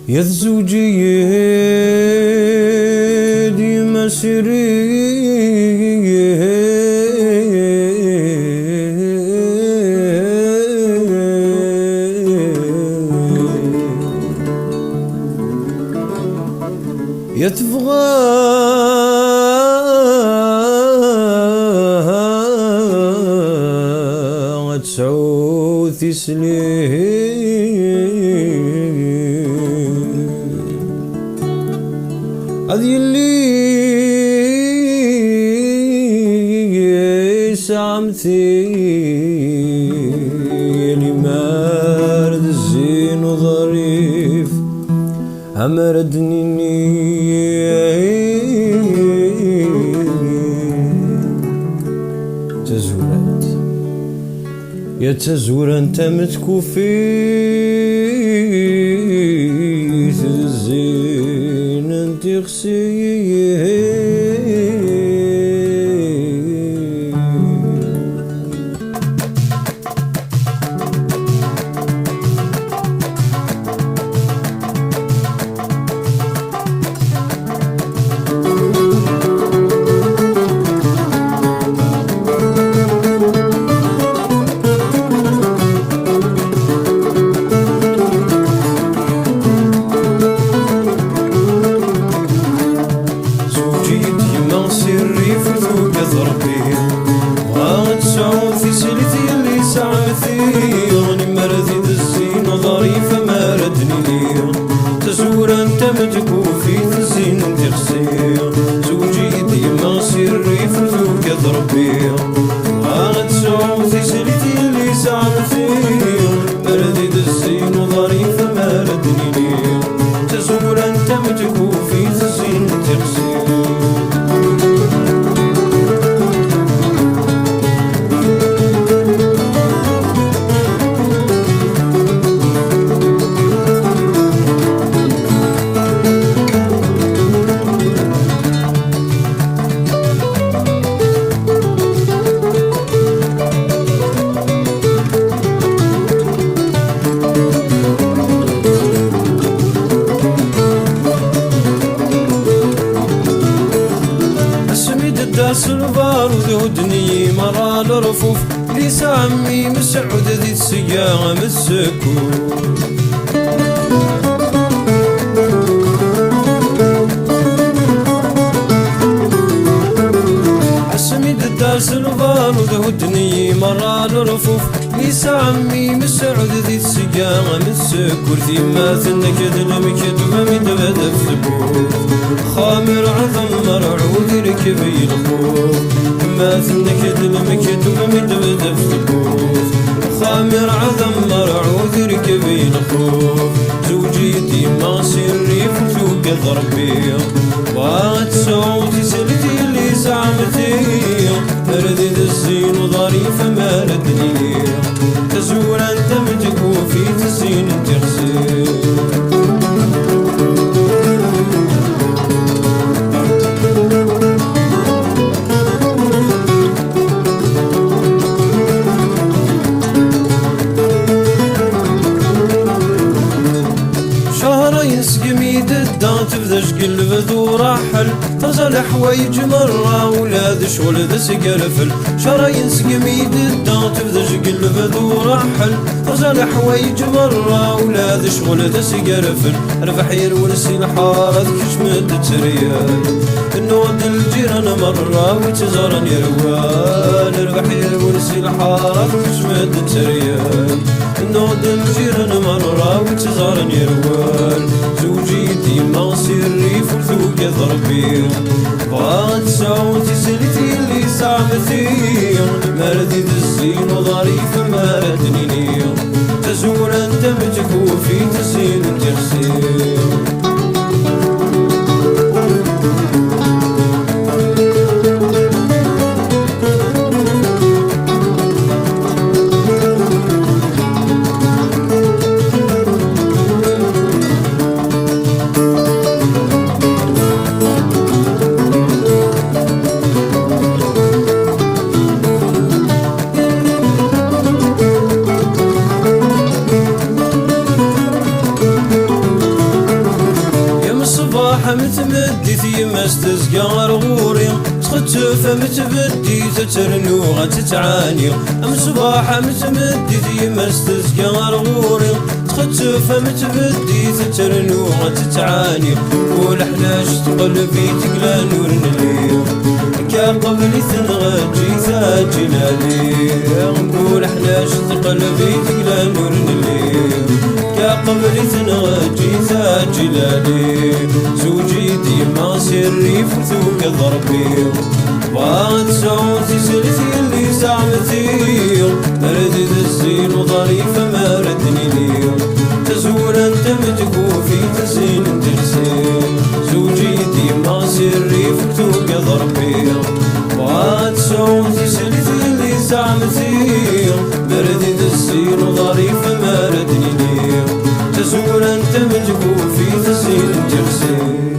يا الزوجي ديما سري يا تبغى تسعود تسليم هذي اللي سامتي اللي مارد الزين وظريف أمردني تزورت يا تزور انت متكوفي الزين انت غسي متكوفي في الزين تغسير زوجي ديما سري في ذوق ضربير وانا تسعود سلتي اللي سعمتي مردد الزين وظريف ما ردني ليه تزور انت متكوفي في الزين تغسير البار وذودني مرة الرفوف ليس عمي مسعود ذي السياغة مسكوف عسميد الداس البار وذودني مرة الرفوف ليس عمي مسعود ذي السياغة مسكوف ثيما ثنك ذنبك دمامي دبدا في ثبوت خامر عظم مرعود ركبي الخوف ما ثنك دمك دمامي دبدا في ثبوت خامر عظم مرعود ركبي الخوف زوجي ديما سري فتوك ضربي وات صوتي سلتي اللي زعمتي ردد الزين وظريف ما ردني تزور انت متكوفي تزين تغسل تفذش قلب ذو راحل ترزى الحوايج مرة ولاد شغل ذا سقرفل شراين سقميد الدان تفذش قلب ذو راحل ترزى الحوايج مرة ولاد شغل ذا سقرفل رفح يرونسي الحارة كشمد تريال النود الجيران مرة وتزارن يروال رفح يرونسي الحارة كشمد تريال النود الجيران مرة وتزارن يروال زوجي ديما سري فرثوك ضربي بغات صوتي سلتي اللي سعمتي مردد الزين وظريف ما ردني تزور انت متكوفي تزين تغسل تمدي ثيما استزقى غرغوري تختف متبدي تترنو غتتعاني صباح متمدي ثيما استزقى غرغوري تختف متبدي تترنو غتتعاني والحلاش تقلبي تقلى نور نليل كا قبلي تنغجي ثاجلالي نقول حلاش تقلبي تقلى نور نليل كا قبلي تنغجي ثاجلالي زوجي ديما سري فتوك ضربي بغات صوتي سلتي اللي زعمتي ردد الزين وظريفة ما ردني لي تزور انت متكوفي تزين ترسين زوجي ديما سري فتوك ضربي بغات صوتي سلتي اللي زعمتي ردد الزين وظريفة ما ردني لي تزور انت متكوفي تزين ترسين